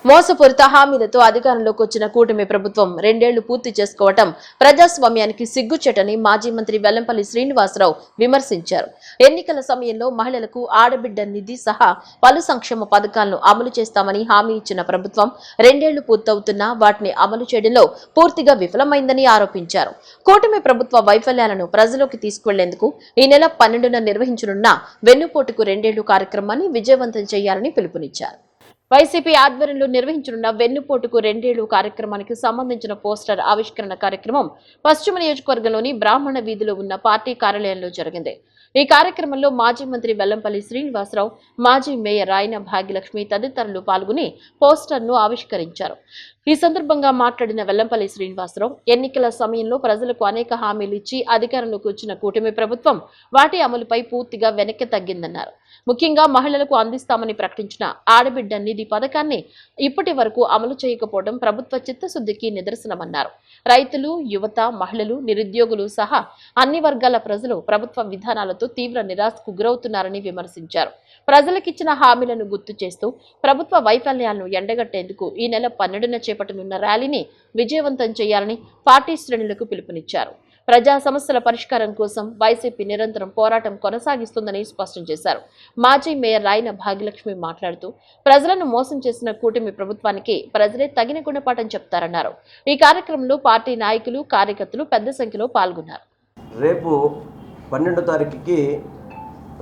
మోసపూరిత హామీలతో అధికారంలోకి వచ్చిన కూటమి ప్రభుత్వం 2 ఏళ్లు పూర్తి చేసుకోవటం ప్రజాస్వామ్యానికి సిగ్గుచేటని మాజీ మంత్రి వెల్లంపల్లి శ్రీనివాసరావు విమర్శించారు. ఎన్నికల సమయంలో మహిళలకు ఆడబిడ్డ నిధి సహా పలు సంక్షేమ పథకాలను అమలు చేస్తామని హామీ ఇచ్చిన ప్రభుత్వం 2 ఏళ్లు పూర్తవుతున్నా వాటిని అమలు చేయడంలో పూర్తిగా విఫలమైందని ఆరోపించారు. కూటమి ప్రభుత్వ వైఫల్యాలను ప్రజలోకి తీసుకువెళ్లేందుకు ఈ నెల 12న నిర్వహించనున్న వెన్నుపోటుకు 2 ఏళ్లు కార్యక్రమాన్ని విజయవంతం చేయాలని పిలుపునిచ్చారు. వైసీపీ ఆధ్వర్యంలో నిర్వహించనున్న వెన్నుపోటుకు 2 ఏళ్లు కార్యక్రమానికి సంబంధించిన పోస్టర్ ఆవిష్కరణ కార్యక్రమం పశ్చిమ నియోజకవర్గంలోని బ్రాహ్మణ వీధిలో ఉన్న పార్టీ కార్యాలయంలో జరిగింది. ఈ కార్యక్రమంలో మాజీ మంత్రి వెల్లంపల్లి శ్రీనివాసరావు, మాజీ మేయర్ రాయన భాగ్యలక్ష్మి తదితరులు పాల్గొని పోస్టర్ను ఆవిష్కరించారు. ఈ సందర్భంగా మాట్లాడిన వెల్లంపల్లి శ్రీనివాసరావు, ఎన్నికల సమయంలో ప్రజలకు అనేక హామీలు ఇచ్చి అధికారంలోకి వచ్చిన కూటమి ప్రభుత్వం వాటి అమలుపై పూర్తిగా వెనక్కి తగ్గిందన్నారు. ముఖ్యంగా మహిళలకు అందిస్తామని ప్రకటించిన ఆడబిడ్డ నిధి పథకాన్ని ఇప్పటి వరకు అమలు చేయకపోవడం ప్రభుత్వ చిత్తశుద్ధికి నిదర్శనమన్నారు. రైతులు, యువత, మహిళలు, నిరుద్యోగులు సహా అన్ని వర్గాల ప్రజలు ప్రభుత్వ విధానాలతో తీవ్ర నిరాశకు గురవుతున్నారని విమర్శించారు. ప్రజలకిచ్చిన హామీలను గుర్తు చేస్తూ ప్రభుత్వ వైఫల్యాలను ఎండగట్టేందుకు ఈ నెల 12న చేపట్టనున్న ర్యాలీని విజయవంతం చేయాలని పార్టీ శ్రేణులకు పిలుపునిచ్చారు. ప్రజా సమస్యల పరిష్కారం కోసం వైసీపీ నిరంతరం పోరాటం కొనసాగిస్తుందని స్పష్టం చేశారు. మాజీ మేయర్ రాయన భాగ్యలక్ష్మి మాట్లాడుతూ, ప్రజలను మోసం చేసిన కూటమి ప్రభుత్వానికి ప్రజలే తగిన గుణపాఠం చెప్తారన్నారు. ఈ కార్యక్రమంలో పార్టీ నాయకులు, కార్యకర్తలు పెద్ద సంఖ్యలో పాల్గొన్నారు. రేపు 12వ తారీఖుకి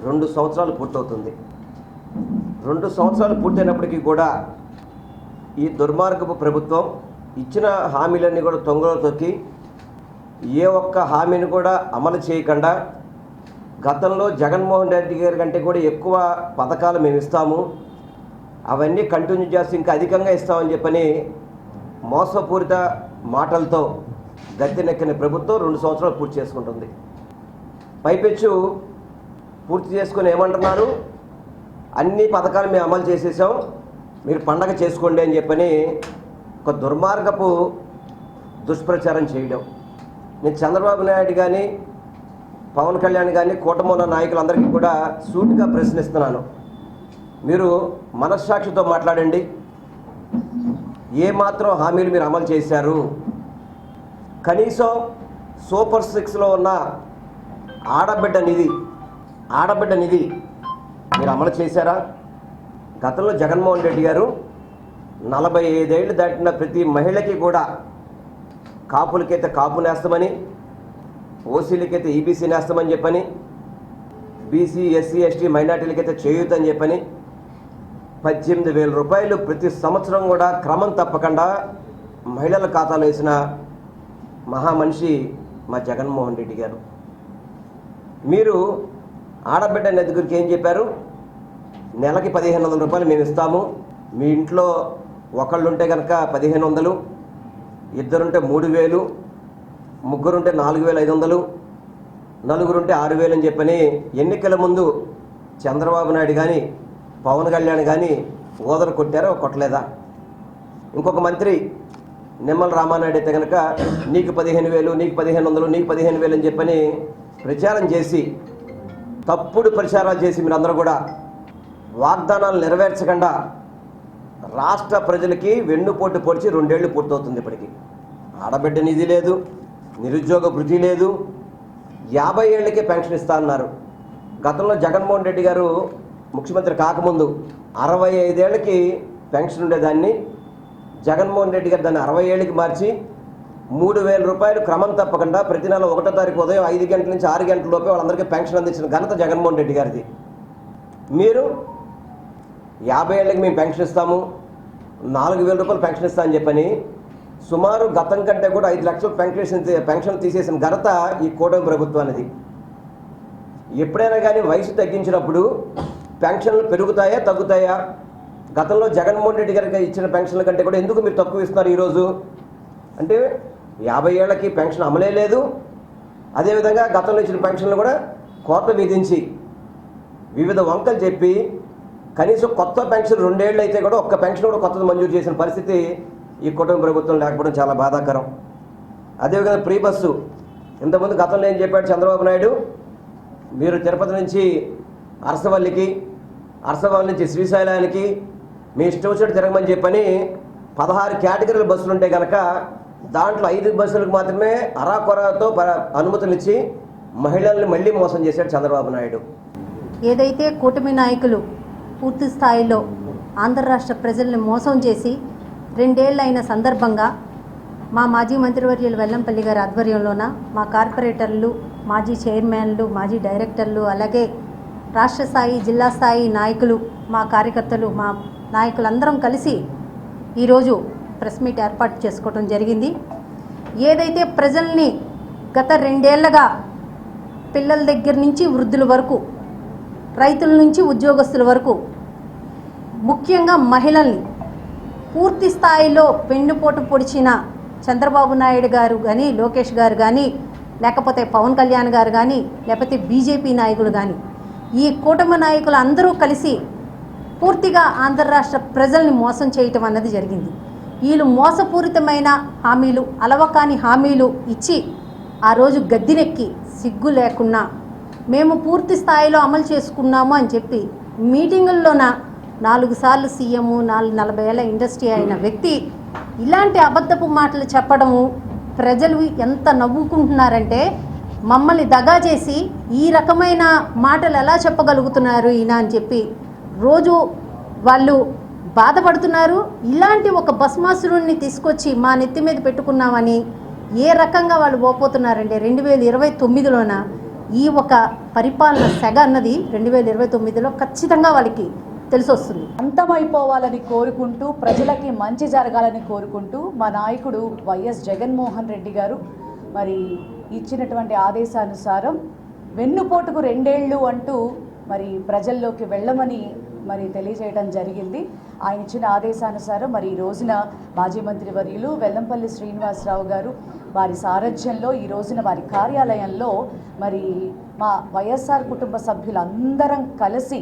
2 సంవత్సరాలు పూర్తవుతుంది. 2 సంవత్సరాలు పూర్తయినప్పటికీ కూడా ఈ దుర్మార్గపు ప్రభుత్వం ఇచ్చిన హామీలన్నీ కూడా తొంగలో తొక్కి ఏ ఒక్క హామీని కూడా అమలు చేయకుండా గతంలో జగన్మోహన్ రెడ్డి గారి కంటే కూడా ఎక్కువ పథకాలు మేము ఇస్తాము, అవన్నీ కంటిన్యూ చేసి ఇంకా అధికంగా ఇస్తామని చెప్పని మోసపూరిత మాటలతో గద్దెనెక్కిన ప్రభుత్వం 2 సంవత్సరాలు పూర్తి చేసుకుంటుంది. పైపెచ్చు పూర్తి చేసుకుని ఏమంటున్నారు, అన్ని పథకాలు మేము అమలు చేసేసాం, మీరు పండగ చేసుకోండి అని చెప్పని ఒక దుర్మార్గపు దుష్ప్రచారం చేయడం. నేను చంద్రబాబు నాయుడు కానీ, పవన్ కళ్యాణ్ కానీ, కూటమి ఉన్న నాయకులందరికీ కూడా సూటిగా ప్రశ్నిస్తున్నాను. మీరు మనస్సాక్షితో మాట్లాడండి. ఏమాత్రం హామీలు మీరు అమలు చేశారు? కనీసం సూపర్ 6లో ఉన్న ఆడబిడ్డ నిధి మీరు అమలు చేశారా? గతంలో జగన్మోహన్ రెడ్డి గారు 45 ఏళ్ళు దాటిన ప్రతి మహిళకి కూడా కాపులకైతే కాపు నేస్తామని, ఓసీలకైతే ఈబీసీ నేస్తామని చెప్పని, బీసీ, ఎస్సీ, ఎస్టీ, మైనార్టీలకైతే చేయూతని చెప్పని 18,000 రూపాయలు ప్రతి సంవత్సరం కూడా క్రమం తప్పకుండా మహిళల ఖాతాలో వేసిన మహామనిషి మా జగన్మోహన్ రెడ్డి గారు. మీరు ఆడబిడ్డ నిధి గురించి ఏం చెప్పారు? నెలకి 1,500 రూపాయలు మేము ఇస్తాము, మీ ఇంట్లో ఒకళ్ళుంటే కనుక 1,500, ఇద్దరుంటే 3,000, ముగ్గురుంటే 4,500, నలుగురుంటే 6,000 అని చెప్పని ఎన్నికల ముందు చంద్రబాబు నాయుడు కానీ, పవన్ కళ్యాణ్ కానీ ఓదర కొట్టారో కొట్టలేదా? ఇంకొక మంత్రి నిమ్మల రామానాయుడు అయితే కనుక నీకు 15,000, నీకు 1,500, నీకు 15,000 అని చెప్పని ప్రచారం చేసి, తప్పుడు ప్రచారాలు చేసి మీరందరూ కూడా వాగ్దానాలు నెరవేర్చకుండా రాష్ట్ర ప్రజలకి వెన్నుపోటు పొడిచి 2 ఏళ్లు పూర్తవుతుంది. ఇప్పటికీ ఆడబిడ్డ నిధి లేదు, నిరుద్యోగ భృతి లేదు, 50 ఏళ్ళకే పెన్షన్ ఇస్తా అన్నారు. గతంలో జగన్మోహన్ రెడ్డి గారు ముఖ్యమంత్రి కాకముందు 65 ఏళ్ళకి పెన్షన్ ఉండేదాన్ని. జగన్మోహన్ రెడ్డి గారు దాన్ని 60 ఏళ్ళకి మార్చి 3,000 రూపాయలు క్రమం తప్పకుండా ప్రతి నెల 1వ తారీఖు ఉదయం 5 గంటల నుంచి 6 గంటల లోపే వాళ్ళందరికీ పెన్షన్ అందించిన ఘనత జగన్మోహన్ రెడ్డి గారిది. మీరు 50 ఏళ్ళకి మేము పెన్షన్ ఇస్తాము, 4,000 రూపాయలు పెన్షన్ ఇస్తామని చెప్పని సుమారు గతం కంటే కూడా 5 లక్షల పెన్షన్ తీసేసిన ఘనత ఈ కూటమి ప్రభుత్వానిది. ఎప్పుడైనా కానీ వయసు తగ్గించినప్పుడు పెన్షన్లు పెరుగుతాయా తగ్గుతాయా? గతంలో జగన్మోహన్ రెడ్డి గారికి ఇచ్చిన పెన్షన్ల కంటే కూడా ఎందుకు మీరు తక్కువ ఇస్తున్నారు ఈరోజు? అంటే 50 ఏళ్ళకి పెన్షన్ అమలే లేదు. అదేవిధంగా గతంలో ఇచ్చిన పెన్షన్లు కూడా కోత విధించి వివిధ వంకలు చెప్పి కనీసం కొత్త పెన్షన్ 2 ఏళ్ళు అయితే కూడా ఒక్క పెన్షన్ కూడా కొత్తది మంజూరు చేసిన పరిస్థితి ఈ కుటుంబ ప్రభుత్వం లేకపోవడం చాలా బాధాకరం. అదేవిధంగా ఫ్రీ బస్సు ఇంతకుముందు గతంలో ఏం చెప్పాడు చంద్రబాబు నాయుడు, మీరు తిరుపతి నుంచి అరసవల్లికి, అరసవల్లి నుంచి శ్రీశైలానికి, మీ ఇష్టం వచ్చినట్టు తిరగమని చెప్పని 16 కేటగిరీల బస్సులు ఉంటే కనుక దాంట్లో 5 బస్సులకు మాత్రమే అరాకొరతో అనుమతులు ఇచ్చి మహిళల్ని మళ్ళీ మోసం చేశాడు చంద్రబాబు నాయుడు. ఏదైతే కూటమి నాయకులు పూర్తి స్థాయిలో ఆంధ్ర రాష్ట్ర ప్రజల్ని మోసం చేసి 2 ఏళ్ళు అయిన సందర్భంగా మా మాజీ మంత్రివర్యులు వెల్లంపల్లి గారి ఆధ్వర్యంలోన మా కార్పొరేటర్లు, మాజీ చైర్మన్లు, మాజీ డైరెక్టర్లు, అలాగే రాష్ట్ర స్థాయి, జిల్లా స్థాయి నాయకులు, మా కార్యకర్తలు, మా నాయకులందరం కలిసి ఈరోజు ప్రెస్ మీట్ ఏర్పాటు చేసుకోవడం జరిగింది. ఏదైతే ప్రజల్ని గత 2 ఏళ్లుగా పిల్లల దగ్గర నుంచి వృద్ధుల వరకు, రైతుల నుంచి ఉద్యోగస్తుల వరకు, ముఖ్యంగా మహిళల్ని పూర్తి స్థాయిలో వెన్నుపోటు పొడిచిన చంద్రబాబు నాయుడు గారు కానీ, లోకేష్ గారు కానీ, లేకపోతే పవన్ కళ్యాణ్ గారు కానీ, లేకపోతే బీజేపీ నాయకులు కానీ, ఈ కూటమి నాయకులు అందరూ కలిసి పూర్తిగా ఆంధ్ర రాష్ట్ర ప్రజల్ని మోసం చేయటం అన్నది జరిగింది. వీళ్ళు మోసపూరితమైన హామీలు, అలవకాని హామీలు ఇచ్చి ఆ రోజు గద్దెనెక్కి సిగ్గు లేకున్నా మేము పూర్తి స్థాయిలో అమలు చేసుకున్నాము అని చెప్పి మీటింగుల్లోన 4 సార్లు సీఎం, 40 ఏళ్ళ ఇండస్ట్రీ అయిన వ్యక్తి ఇలాంటి అబద్ధపు మాటలు చెప్పడము ప్రజలు ఎంత నవ్వుకుంటున్నారంటే, మమ్మల్ని దగా చేసి ఈ రకమైన మాటలు ఎలా చెప్పగలుగుతున్నారు ఈయన అని చెప్పి రోజు వాళ్ళు బాధపడుతున్నారు. ఇలాంటి ఒక భస్మాసురుణ్ణి తీసుకొచ్చి మా నెత్తి మీద పెట్టుకున్నామని ఏ రకంగా వాళ్ళు పోపోతున్నారంటే 2029లోన ఈ ఒక పరిపాలన సెగ అన్నది 2029లో ఖచ్చితంగా వాళ్ళకి తెలిసొస్తుంది. అంతమైపోవాలని కోరుకుంటూ, ప్రజలకి మంచి జరగాలని కోరుకుంటూ మా నాయకుడు వైఎస్ జగన్మోహన్ రెడ్డి గారు మరి ఇచ్చినటువంటి ఆదేశానుసారం వెన్నుపోటుకు 2 ఏళ్ళు అంటూ మరి ప్రజల్లోకి వెళ్ళమని మరి తెలియజేయడం జరిగింది. ఆయన ఇచ్చిన ఆదేశానుసారం మరి ఈ రోజున మాజీ మంత్రి వర్యులు వెల్లంపల్లి శ్రీనివాసరావు గారు వారి సారథ్యంలో ఈ రోజున వారి కార్యాలయంలో మరి మా వైఎస్ఆర్ కుటుంబ సభ్యులందరం కలిసి,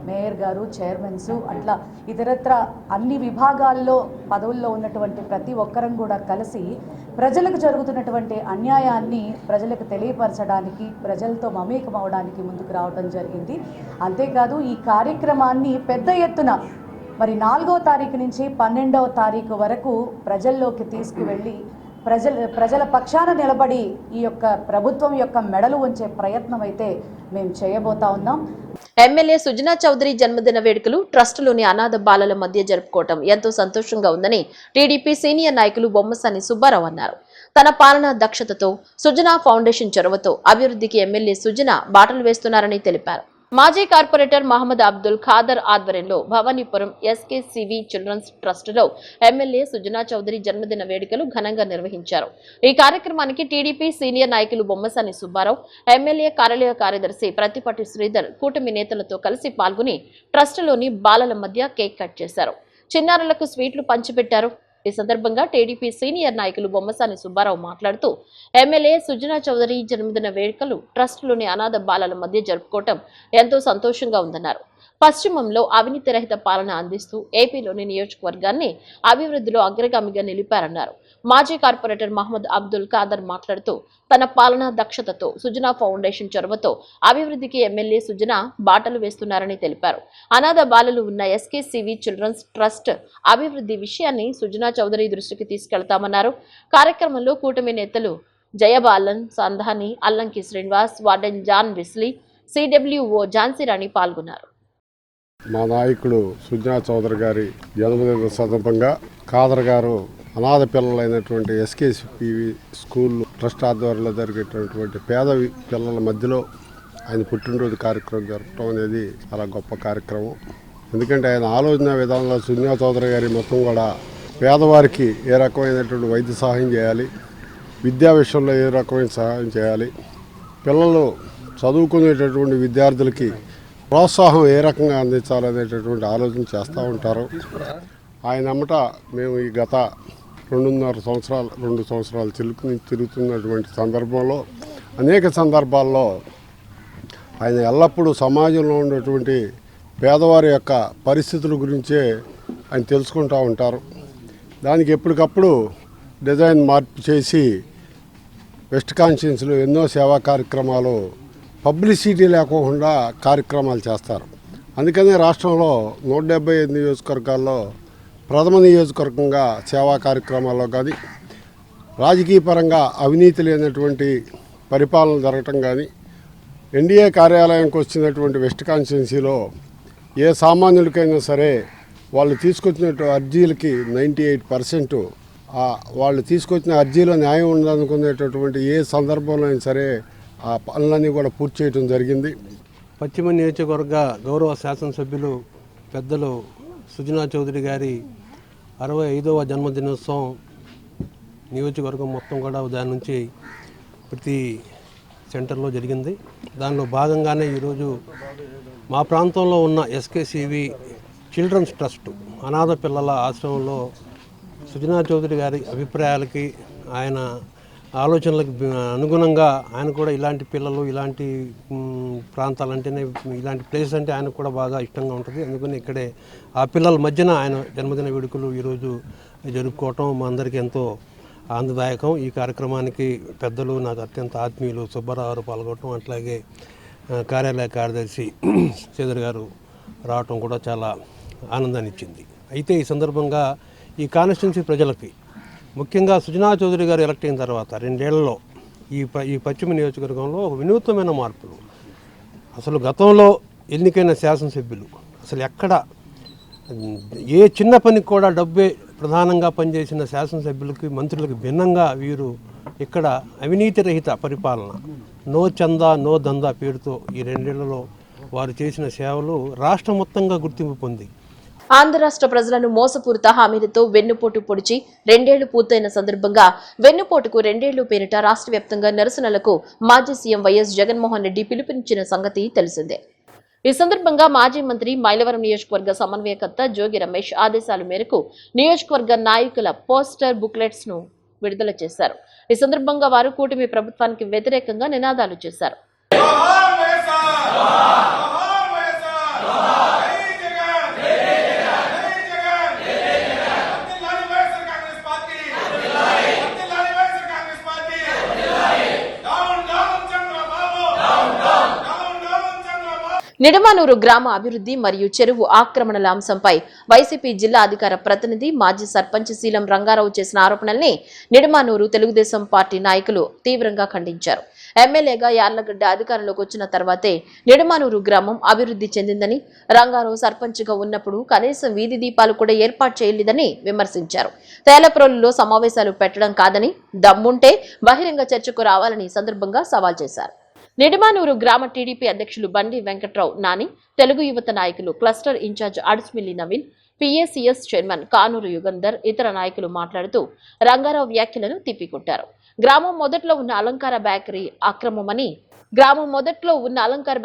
మేయర్ గారు, చైర్మన్స్, అట్లా ఇతరత్ర అన్ని విభాగాల్లో పదవుల్లో ఉన్నటువంటి ప్రతి ఒక్కరం కూడా కలిసి ప్రజలకు జరుగుతున్నటువంటి అన్యాయాన్ని ప్రజలకు తెలియపరచడానికి, ప్రజలతో మమేకం అవడానికి ముందుకు రావడం జరిగింది. అంతేకాదు ఈ కార్యక్రమాన్ని పెద్ద ఎత్తున మరి 4వ తారీఖు నుంచి 12వ తారీఖు వరకు ప్రజల్లోకి తీసుకువెళ్ళి ప్రజల పక్షాన నిలబడి ఈ యొక్క ప్రభుత్వం యొక్క మెడలు ఉంచే ప్రయత్నం అయితే మేము చేయబోతా ఉన్నాం. ఎమ్మెల్యే సుజనా చౌదరి జన్మదిన వేడుకలు ట్రస్టులోని అనాథ బాలల మధ్య జరుపుకోవటం ఎంతో సంతోషంగా ఉందని టీడీపీ సీనియర్ నాయకులు బొమ్మసాని సుబ్బారావు అన్నారు. తన పాలనా దక్షతతో, సుజనా ఫౌండేషన్ చొరవతో అభివృద్ధికి ఎమ్మెల్యే సుజనా బాటలు వేస్తున్నారని తెలిపారు. మాజీ కార్పొరేటర్ మహమ్మద్ అబ్దుల్ ఖాదర్ ఆధ్వర్యంలో భవానీపురం ఎస్కేసివి చిల్డ్రన్స్ ట్రస్టులో ఎమ్మెల్యే సుజనా చౌదరి జన్మదిన వేడుకలు ఘనంగా నిర్వహించారు. ఈ కార్యక్రమానికి టీడీపీ సీనియర్ నాయకులు బొమ్మసాని సుబ్బారావు, ఎమ్మెల్యే కార్యాలయ కార్యదర్శి ప్రత్తిపాటి శ్రీధర్ కూటమి నేతలతో కలిసి పాల్గొని ట్రస్టులోని బాలల మధ్య కేక్ కట్ చేశారు. చిన్నారులకు స్వీట్లు పంచిపెట్టారు. ఈ సందర్భంగా టీడీపీ సీనియర్ నాయకులు బొమ్మసాని సుబ్బారావు మాట్లాడుతూ, ఎమ్మెల్యే సుజనా చౌదరి జన్మదిన వేడుకలు ట్రస్టులోని అనాథ బాలల మధ్య జరుపుకోవటం ఎంతో సంతోషంగా ఉందన్నారు. పశ్చిమంలో అవినీతి రహిత పాలన అందిస్తూ ఏపీలోని నియోజకవర్గాన్ని అభివృద్ధిలో అగ్రగామిగా నిలిపారన్నారు. మాజీ కార్పొరేటర్ మహమ్మద్ అబ్దుల్ ఖాదర్ మాట్లాడుతూ, తన పాలనా దక్షతతో, సుజనా ఫౌండేషన్ చొరవతో అభివృద్ధికి ఎమ్మెల్యే సుజనా బాటలు వేస్తున్నారని తెలిపారు. అనాథ బాలలు ఉన్న ఎస్కేసివి చిల్డ్రన్స్ ట్రస్ట్ అభివృద్ధి విషయాన్ని సుజనా చౌదరి దృష్టికి తీసుకెళ్తామన్నారు. కార్యక్రమంలో కూటమి నేతలు Jayabalan, Sandhani, Allanki Srinivas, warden John Wesley, CWO Jhansirani పాల్గొన్నారు. మా నాయకుడు సుజనా చౌదరి గారి జన్మదిన సందర్భంగా ఖాదర్ గారు అనాథ పిల్లలైనటువంటి ఎస్కేసివి స్కూల్ ట్రస్ట్ ఆధ్వర్యంలో జరిగేటటువంటి పేద పిల్లల మధ్యలో ఆయన పుట్టినరోజు కార్యక్రమం జరపడం అనేది చాలా గొప్ప కార్యక్రమం. ఎందుకంటే ఆయన ఆలోచన విధానంలో సుజనా చౌదరి గారి మొత్తం కూడా పేదవారికి ఏ రకమైనటువంటి వైద్య సహాయం చేయాలి, విద్యా విషయంలో ఏ రకమైన సహాయం చేయాలి, పిల్లలు చదువుకునేటటువంటి విద్యార్థులకి ప్రోత్సాహం ఏ రకంగా అందించాలనేటటువంటి ఆలోచన చేస్తూ ఉంటారు. ఆయన అమ్మట మేము ఈ గత 2 సంవత్సరాలు తిరుగుతున్నటువంటి సందర్భంలో అనేక సందర్భాల్లో ఆయన ఎల్లప్పుడూ సమాజంలో ఉన్నటువంటి పేదవారి యొక్క పరిస్థితుల గురించే ఆయన తెలుసుకుంటూ ఉంటారు. దానికి ఎప్పటికప్పుడు డిజైన్ మార్పు చేసి వెస్ట్ కాన్స్టిట్యున్సీలో ఎన్నో సేవా కార్యక్రమాలు పబ్లిసిటీ లేకుండా కార్యక్రమాలు చేస్తారు. అందుకనే రాష్ట్రంలో 175 నియోజకవర్గాల్లో ప్రథమ నియోజకవర్గంగా సేవా కార్యక్రమాల్లో కానీ రాజకీయ పరంగా అవినీతి లేనటువంటి పరిపాలన జరగటం కానీ ఎన్డీఏ కార్యాలయానికి వచ్చినటువంటి వెస్ట్ కాన్స్టిట్యున్సీలో ఏ సామాన్యుడికైనా సరే వాళ్ళు తీసుకొచ్చిన అర్జీలకి 98% వాళ్ళు తీసుకొచ్చిన అర్జీలో న్యాయం ఉందనుకునేటటువంటి ఏ సందర్భంలో అయినా సరే ఆ పనులన్నీ కూడా పూర్తి చేయడం జరిగింది. పశ్చిమ నియోజకవర్గ గౌరవ శాసనసభ్యులు పెద్దలు సుజనా చౌదరి గారి 65వ జన్మదినోత్సవం నియోజకవర్గం మొత్తం కూడా దాని నుంచి ప్రతి సెంటర్లో జరిగింది. దానిలో భాగంగానే ఈరోజు మా ప్రాంతంలో ఉన్న ఎస్కేసివి చిల్డ్రన్స్ ట్రస్ట్ అనాథ పిల్లల ఆశ్రమంలో సుజనా చౌదరి గారి అభిప్రాయాలకి ఆయన ఆలోచనలకు అనుగుణంగా ఆయన కూడా ఇలాంటి పిల్లలు ఇలాంటి ప్రాంతాలంటేనే ఇలాంటి ప్లేస్ అంటే ఆయనకు కూడా బాగా ఇష్టంగా ఉంటుంది. అందుకని ఇక్కడే ఆ పిల్లల మధ్యన ఆయన జన్మదిన వేడుకలు ఈరోజు జరుపుకోవటం మా అందరికీ ఎంతో ఆనందదాయకం. ఈ కార్యక్రమానికి పెద్దలు నాకు అత్యంత ఆత్మీయులు సుబ్బారావు పాల్గొనడం, అట్లాగే కార్యాలయ కార్యదర్శి శ్రీధర్ గారు రావటం కూడా చాలా ఆనందాన్ని ఇచ్చింది. అయితే ఈ సందర్భంగా ఈ కాన్స్టిట్యున్సీ ప్రజలకి ముఖ్యంగా సుజనా చౌదరి గారు ఎలక్ట్ అయిన తర్వాత 2 ఏళ్లలో ఈ పశ్చిమ నియోజకవర్గంలో ఒక వినూత్నమైన మార్పులు. అసలు గతంలో ఎన్నికైన శాసనసభ్యులు అసలు ఎక్కడ ఏ చిన్న పనికి కూడా డబ్బే ప్రధానంగా పనిచేసిన శాసనసభ్యులకి మంత్రులకు భిన్నంగా వీరు ఇక్కడ అవినీతి రహిత పరిపాలన, నో చందా నో దందా పేరుతో ఈ 2 ఏళ్లలో వారు చేసిన సేవలు రాష్ట్రం మొత్తంగా గుర్తింపు పొంది ఆంధ్ర రాష్ట్ర ప్రజలను మోసపూరిత హామీలతో వెన్నుపోటు పొడిచి 2 ఏళ్లు పూర్తయిన సందర్భంగా వెన్నుపోటుకు 2 ఏళ్లు పేరిట రాష్ట్ర వ్యాప్తంగా నిరసనలకు మాజీ సీఎం వైఎస్ జగన్మోహన్ రెడ్డి పిలుపునిచ్చిన సంగతి తెలిసిందే. ఈ సందర్భంగా మాజీ మంత్రి మైలవరం నియోజకవర్గ సమన్వయకర్త జోగి రమేష్ ఆదేశాల మేరకు నియోజకవర్గ నాయకుల పోస్టర్ బుక్లెట్స్ ను విడుదల చేశారు. ఈ సందర్భంగా వారు కూటమి ప్రభుత్వానికి వ్యతిరేకంగా నినాదాలు చేశారు. నిడమానూరు గ్రామ అభివృద్ధి మరియు చెరువు ఆక్రమణల అంశంపై వైసీపీ జిల్లా అధికార ప్రతినిధి మాజీ సర్పంచ్ శీలం రంగారావు చేసిన ఆరోపణల్ని నిడమానూరు తెలుగుదేశం పార్టీ నాయకులు తీవ్రంగా ఖండించారు. ఎమ్మెల్యేగా యార్లగడ్డ అధికారంలోకి వచ్చిన తర్వాతే నిడమానూరు గ్రామం అభివృద్ధి చెందిందని, రంగారావు సర్పంచ్గా ఉన్నప్పుడు కనీసం వీధి దీపాలు కూడా ఏర్పాటు చేయలేదని విమర్శించారు. తేలప్రోలులో సమావేశాలు పెట్టడం కాదని, దమ్ముంటే బహిరంగ చర్చకు రావాలని సందర్భంగా సవాల్ చేశారు. నిడమానూరు గ్రామ టీడీపీ అధ్యక్షులు బండి వెంకట్రావు నాని, తెలుగు యువత నాయకులు cluster incharge Adusumilli Naveen, PACS chairman Kanuru Yugandhar, ఇతర నాయకులు మాట్లాడుతూ రంగారావు వ్యాఖ్యలను తిప్పికొట్టారు. గ్రామం మొదట్లో ఉన్న అలంకార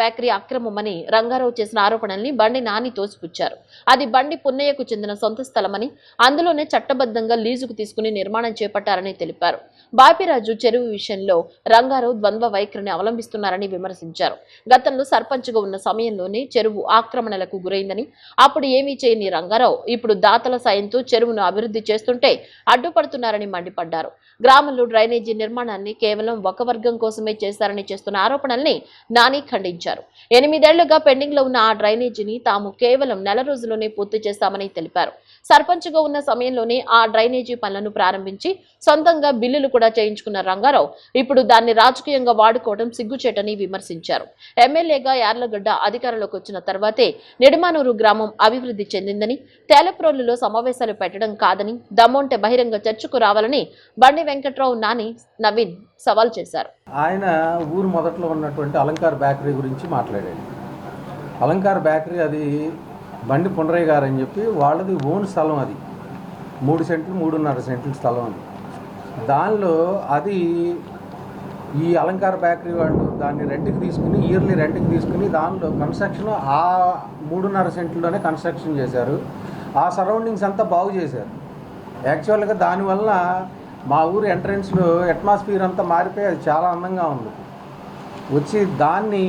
బేకరీ అక్రమమని రంగారావు చేసిన ఆరోపణల్ని బండి నాని తోసిపుచ్చారు. అది బండి పున్నయ్యకు చెందిన సొంత స్థలమని, అందులోనే చట్టబద్ధంగా లీజుకు తీసుకుని నిర్మాణం చేపట్టారని తెలిపారు. బాపిరాజు చెరువు విషయంలో రంగారావు ద్వంద్వ వైఖరిని అవలంబిస్తున్నారని విమర్శించారు. గతంలో సర్పంచ్గా ఉన్న సమయంలోనే చెరువు ఆక్రమణలకు గురైందని, అప్పుడు ఏమీ చేయని రంగారావు ఇప్పుడు దాతల సాయంతో చెరువును అభివృద్ధి చేస్తుంటే అడ్డుపడుతున్నారని మండిపడ్డారు. గ్రామంలో డ్రైనేజీ నిర్మాణాన్ని కేవలం ఒక వర్గం కోసమే చేశారని చేస్తున్న ఆరోపణల్ని నాని ఖండించారు. 8 ఏళ్లుగా పెండింగ్ లో ఉన్న ఆ డ్రైనేజీని తాము కేవలం 4 రోజుల్లోనే పూర్తి చేస్తామని తెలిపారు. సర్పంచ్గా ఉన్న సమయంలోనే ఆ డ్రైనేజీ పనులను ప్రారంభించి సొంతంగా బిల్లులు కూడా చేయించుకున్న రంగారావు ఇప్పుడు దాన్ని రాజకీయంగా వాడుకోవడం సిగ్గుచేటని విమర్శించారు. ఎమ్మెల్యేగా యార్లగడ్డ అధికారంలోకి వచ్చిన తర్వాతే నిడమానూరు గ్రామం అభివృద్ధి చెందిందని, తేలప్రోలులో సమావేశాలు పెట్టడం కాదని, దమ్ముంటే బహిరంగ చర్చకు రావాలని బండి వెంకట్రావు నాని నవీన్ సవాల్ చేశారు. ఆయన ఊరు మొదట్లో ఉన్నటువంటి అలంకార్ బేకరీ గురించి మాట్లాడాడు. అలంకార్ బేకరీ అది బండి పుండ్రయ్య గారు అని చెప్పి వాళ్ళది ఓన్ స్థలం, అది 3 సెంట్లు 3.5 సెంట్ల స్థలం. అది దానిలో అది ఈ అలంకార బేకరీ వాళ్ళు దాన్ని రెంట్కి తీసుకుని ఇయర్లీ రెంట్కి తీసుకుని దానిలో కన్స్ట్రక్షన్ ఆ 3.5 సెంట్లోనే కన్స్ట్రక్షన్ చేశారు. ఆ సరౌండింగ్స్ అంతా బాగు చేశారు. యాక్చువల్గా దానివల్ల మా ఊరు ఎంట్రన్స్లో అట్మాస్ఫియర్ అంతా మారిపోయి అది చాలా అందంగా ఉంది. వచ్చి దాన్ని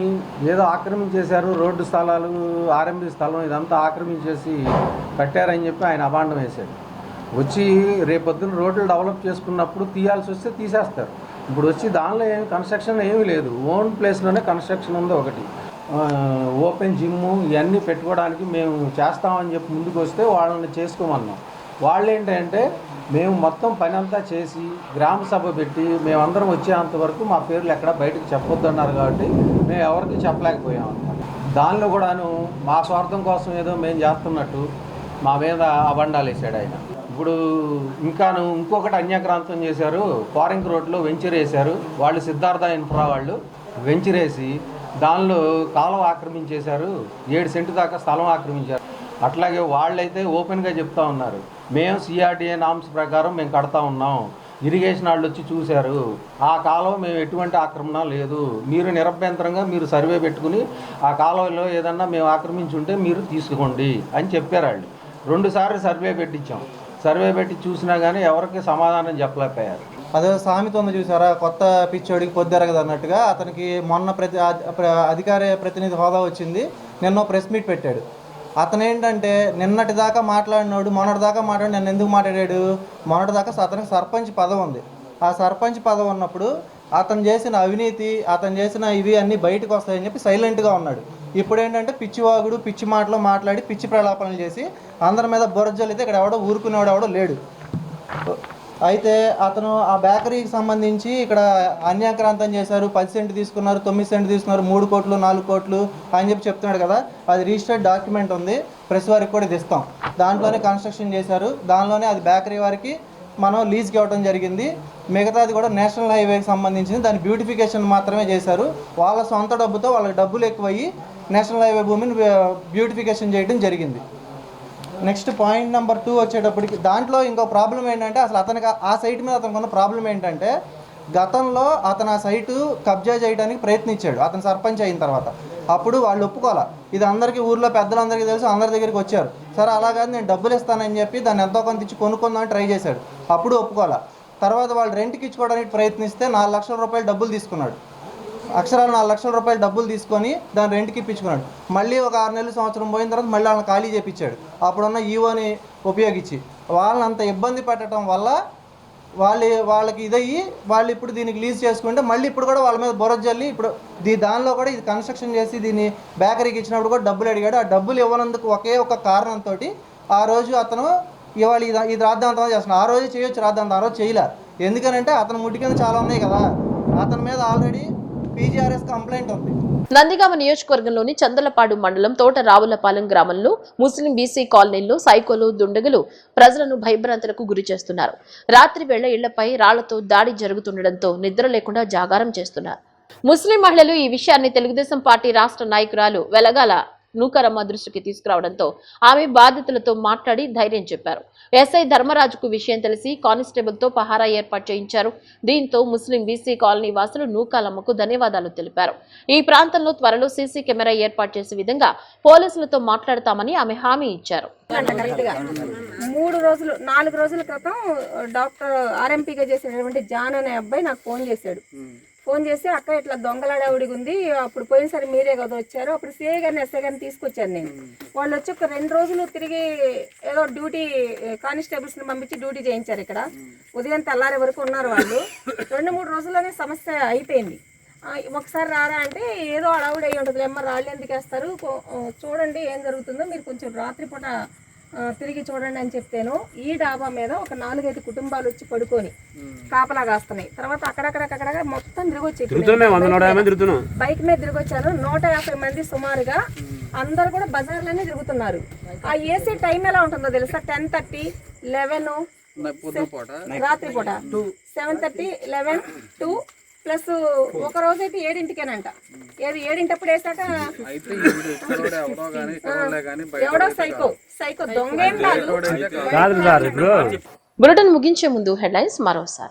ఏదో ఆక్రమించేశారు, రోడ్డు స్థలాలు ఆర్ఎంబీ స్థలం ఇదంతా ఆక్రమించేసి కట్టారని చెప్పి ఆయన అభాండం వేశాడు. వచ్చి రేపొద్దున రోడ్లు డెవలప్ చేసుకున్నప్పుడు తీయాల్సి వస్తే తీసేస్తారు. ఇప్పుడు వచ్చి దానిలో కన్స్ట్రక్షన్ ఏమీ లేదు, ఓన్ ప్లేస్లోనే కన్స్ట్రక్షన్ ఉంది ఒకటి. ఓపెన్ జిమ్ము ఇవన్నీ పెట్టుకోవడానికి మేము చేస్తామని చెప్పి ముందుకు వస్తే వాళ్ళని చేసుకోమన్నాం. వాళ్ళు ఏంటంటే మేము మొత్తం పని అంతా చేసి గ్రామ సభ పెట్టి మేమందరం వచ్చేంత వరకు మా పేర్లు ఎక్కడ బయటకు చెప్పొద్దు అన్నారు. కాబట్టి మేము ఎవరికి చెప్పలేకపోయాం అన్నమాట. దానిలో కూడాను మా స్వార్థం కోసం ఏదో మేము చేస్తున్నట్టు మా మీద అబండాలు వేసాడు ఆయన. ఇప్పుడు ఇంకొకటి అన్యాక్రాంతం చేశారు. ఫారింగ్ రోడ్లో వెంచర్ వేశారు వాళ్ళు, సిద్ధార్థ ఇన్ఫ్రా వాళ్ళు వెంచర్ వేసి దానిలో కాలం ఆక్రమించేశారు. 7 సెంటు దాకా స్థలం ఆక్రమించారు. అట్లాగే వాళ్ళైతే ఓపెన్గా చెప్తా ఉన్నారు, మేము సిఆర్డిఏ నామ్స్ ప్రకారం మేము కడతా ఉన్నాం, ఇరిగేషన్ వాళ్ళు వచ్చి చూశారు, ఆ కాలువ మేము ఎటువంటి ఆక్రమణ లేదు, మీరు నిరభ్యంతరంగా మీరు సర్వే పెట్టుకుని ఆ కాలువలో ఏదన్నా మేము ఆక్రమించుంటే మీరు తీసుకోండి అని చెప్పారు వాళ్ళు. 2 సార్లు సర్వే పెట్టించాం. సర్వే పెట్టి చూసినా కానీ ఎవరికి సమాధానం చెప్పలేకపోయారు. అదే సామెత ఉంది చూసారా, కొత్త పిచ్చోడికి పొద్దెరగదు అన్నట్టుగా. అతనికి మొన్న అధికార ప్రతినిధి హోదా వచ్చింది, నిన్న ప్రెస్ మీట్ పెట్టాడు. అతను ఏంటంటే నిన్నటి దాకా మాట్లాడినాడు, మొన్నటి దాకా మాట్లాడి నన్ను ఎందుకు మాట్లాడాడు, మొన్నటి దాకా అతనికి సర్పంచ్ పదవి ఉంది. ఆ సర్పంచ్ పదవి ఉన్నప్పుడు అతను చేసిన అవినీతి, అతను చేసిన ఇవి అన్నీ బయటకు వస్తాయని చెప్పి సైలెంట్గా ఉన్నాడు. ఇప్పుడు ఏంటంటే పిచ్చివాగుడు, పిచ్చి మాటలు మాట్లాడి పిచ్చి ప్రలాపనలు చేసి అందరి మీద బొరజల్లితే ఇక్కడ ఎవడో ఊరుకునేవాడు ఎవడో లేడు. అయితే అతను ఆ బేకరీకి సంబంధించి ఇక్కడ అన్యాక్రాంతం చేశారు, 10 సెంటు తీసుకున్నారు, 9 సెంటు తీసుకున్నారు, 3 కోట్లు 4 కోట్లు అని చెప్పి చెప్తున్నాడు కదా. అది రిజిస్టర్డ్ డాక్యుమెంట్ ఉంది, ప్రెస్ వారికి కూడా ఇది ఇస్తాం. దాంట్లోనే కన్స్ట్రక్షన్ చేశారు, దానిలోనే అది బేకరీ వారికి మనం లీజ్కి ఇవ్వడం జరిగింది. మిగతాది కూడా నేషనల్ హైవేకి సంబంధించింది, దాని బ్యూటిఫికేషన్ మాత్రమే చేశారు. వాళ్ళ సొంత డబ్బుతో వాళ్ళకి డబ్బులు ఎక్కువయ్యి నేషనల్ హైవే భూమిని బ్యూటిఫికేషన్ చేయడం జరిగింది. నెక్స్ట్ పాయింట్ నెంబర్ 2 వచ్చేటప్పటికి దాంట్లో ఇంకో ప్రాబ్లం ఏంటంటే, అసలు అతనికి ఆ సైట్ మీద అతనికి ఉన్న ప్రాబ్లం ఏంటంటే, గతంలో అతను ఆ సైటు కబ్జా చేయడానికి ప్రయత్నించాడు అతను సర్పంచ్ అయిన తర్వాత. అప్పుడు వాళ్ళు ఒప్పుకోవాలి, ఇది అందరికీ ఊర్లో పెద్దలందరికీ తెలుసు, అందరి దగ్గరికి వచ్చారు. సరే అలాగని నేను డబ్బులు ఇస్తానని చెప్పి దాన్ని ఎంతో కొంత ఇచ్చి కొనుక్కుందామని ట్రై చేశాడు, అప్పుడు ఒప్పుకోవాలి. తర్వాత వాళ్ళు రెంట్కి ఇచ్చుకోవడానికి ప్రయత్నిస్తే 4 లక్షల రూపాయలు డబ్బులు తీసుకున్నాడు. అక్షరాలు 4 లక్షల రూపాయలు డబ్బులు తీసుకొని దాన్ని రెంట్కి ఇప్పించుకున్నాడు. మళ్ళీ ఒక 6 నెలలు సంవత్సరం పోయిన తర్వాత మళ్ళీ వాళ్ళని ఖాళీ చేయించాడు అప్పుడున్న ఈవోని ఉపయోగించి. వాళ్ళని అంత ఇబ్బంది పెట్టడం వల్ల వాళ్ళకి ఇదయ్యి వాళ్ళు ఇప్పుడు దీనికి లీజ్ చేసుకుంటే మళ్ళీ ఇప్పుడు కూడా వాళ్ళ మీద బొరజల్లి ఇప్పుడు దానిలో కూడా ఇది కన్స్ట్రక్షన్ చేసి దీన్ని బేకరీకి ఇచ్చినప్పుడు కూడా డబ్బులు అడిగాడు. ఆ డబ్బులు ఇవ్వనందుకు ఒకే ఒక కారణంతో ఆ రోజు అతను ఇవాళ ఇది రాద్ధాంతం చేస్తున్నాడు. ఆ రోజు చేయొచ్చు రాద్ధాంతం, ఆ రోజు చేయలే. ఎందుకనంటే అతను ముట్టి కింద చాలా ఉన్నాయి కదా, అతని మీద ఆల్రెడీ PGRS కంప్లైంట్ ఉంది. నందిగామ నియోజకవర్గంలోని చందలపాడు మండలం తోట రావులపాలెం గ్రామంలో ముస్లిం బీసీ కాలనీల్లో సైకోలు దుండగులు ప్రజలను భయభ్రాంతులకు గురి చేస్తున్నారు. రాత్రి వేళ ఇళ్లపై రాళ్లతో దాడి జరుగుతుండటంతో నిద్ర లేకుండా జాగారం చేస్తున్నారు. ముస్లిం మహిళలు ఈ విషయాన్ని తెలుగుదేశం పార్టీ రాష్ట్ర నాయకురాలు వెలగాల నూకరమ్మ దృష్టికి తీసుకురావడంతో ఆమె బాధితులతో మాట్లాడి ధైర్యం చెప్పారు. ఎస్ఐ ధర్మరాజుకు విషయం తెలిసి కానిస్టేబుల్ తో పహారా ఏర్పాటు చేయించారు. దీంతో ముస్లిం బీసీ కాలనీ వాసులు నూకాలమ్మకు ధన్యవాదాలు తెలిపారు. ఈ ప్రాంతంలో త్వరలో సీసీ కెమెరా ఏర్పాటు చేసే విధంగా పోలీసులతో మాట్లాడతామని ఆమె హామీ ఇచ్చారు. 4 రోజుల క్రితం డాక్టర్ ఆర్ఎంపీగా చేసినటువంటి జాన్ అనే అబ్బాయి నాకు ఫోన్ చేశాడు. ఫోన్ చేసి అక్క ఇట్లా దొంగలాడావిడిగా ఉంది, అప్పుడు పోయినసారి మీరే కదా వచ్చారు, అప్పుడు సిఐ గారిని ఎస్ఐ గారిని తీసుకొచ్చాను నేను. వాళ్ళు వచ్చి ఒక 2 రోజులు తిరిగి ఏదో డ్యూటీ కానిస్టేబుల్స్ని పంపించి డ్యూటీ చేయించారు. ఇక్కడ ఉదయం తెల్లారి వరకు ఉన్నారు వాళ్ళు. 2-3 రోజుల్లోనే సమస్య అయిపోయింది. ఒకసారి రారా అంటే ఏదో అడవుడు అయ్యి ఉంటుంది, అమ్మ రాళ్ళు ఎందుకు వేస్తారు, చూడండి ఏం జరుగుతుందో, మీరు కొంచెం రాత్రిపూట తిరిగి చూడండి అని చెప్తాను. ఈ డాబా మీద ఒక 4-5 కుటుంబాలు వచ్చి పడుకొని కాపలా కాస్తున్నాయి. తర్వాత అక్కడక్కడ మొత్తం తిరిగొచ్చి బైక్ మీద తిరిగొచ్చారు. 150 మంది సుమారుగా, అందరు కూడా బజార్లోనే తిరుగుతున్నారు. ఆ ఏసీ టైం ఎలా ఉంటుందో తెలుసా, 10:30, 11 రాత్రిపూట, 7:30, 11, 2 ప్లస్ ఒక రోజు అయితే 7ంటికేనంట. 7ంటప్పుడు వేసాక ఎవడో సైకో దొంగేం కాదు. బులెటిన్ ముగించే ముందు హెడ్లైన్స్ మరోసారి.